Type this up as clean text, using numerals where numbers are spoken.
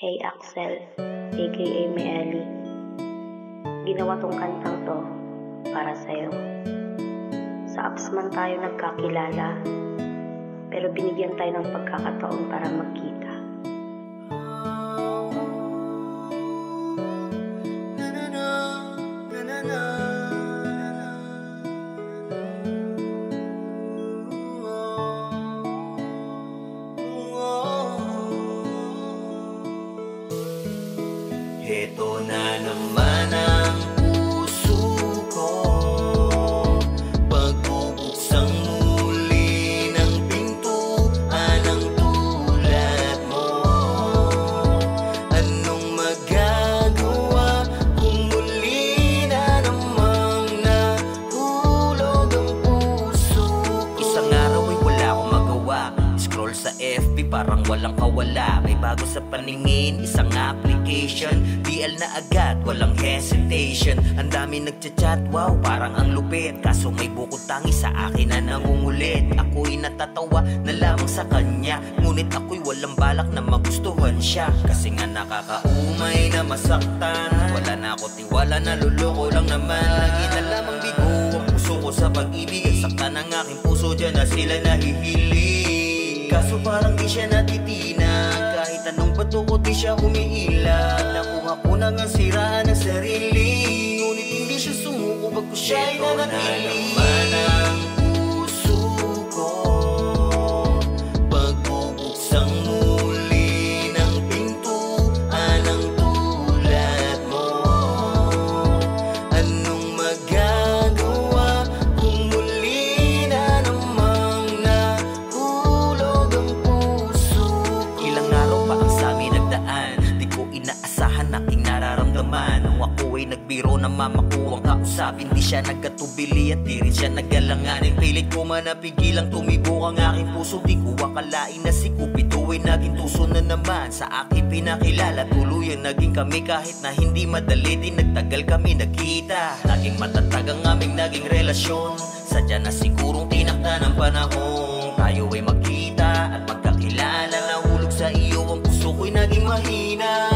Hey Axel, aka Meeli. Ginawa tong kantang to para sa'yo. Sa apps man tayo nagkakilala, pero binigyan tayo ng pagkakataon para magkita. Heto na naman ang puso ko, pagbubuksang muli ng pintuan ng tulad mo. Anong magagawa kung muli na namang nahulog ang puso ko? Isang araw ay wala akong magawa, scroll sa FB parang walang kawala. May bago sa paningin, isang application, DL na agad, walang hesitation. Ang dami nagchat-chat, wow, parang ang lupit. Kaso may bukod tangi sa akin na nangungulit. Ako'y natatawa na lamang sa kanya, ngunit ako'y walang balak na magustuhan siya. Kasi nga nakakaumay na masaktan, wala na ako tiwala, naluloko lang naman. Lagi na lamang bigo ang puso ko sa pag-ibig. Saktan ang aking puso, dyan na sila nahihilig. Kaso parang di siya natitinag, kahit anong bato ko di siya umiilag. Nakuha ko na nga siraan ng sarili, ngunit hindi siya sumuko bago siya'y nanatili. Naman ang puso ko, pagbubuksang muli ng pintuan ng tulad mo. Anong magagawa kung muli na namang nahulog ang puso ko? Ilang araw pa ang sa amin nagdaan, di ko inaasahan aking nararamdaman. Nung ako ay nagbiro na mama ko ang kausapin, di siya nagkatubili at di rin siya nagalanganin. Pilit ko man napigilang tumibok ang aking puso. Di ko akalain na si Cupido ay naging tuso na naman. Sa aking pinakilala, tuluyan naging kami. Kahit na hindi madali, din nagtagal kami nagkita. Naging matatag ang aming naging relasyon, sadya na sigurong tinakda ng panahon. Tayo ay magkita at magkakilala, nahulog sa iyo ang puso ko'y naging mahina.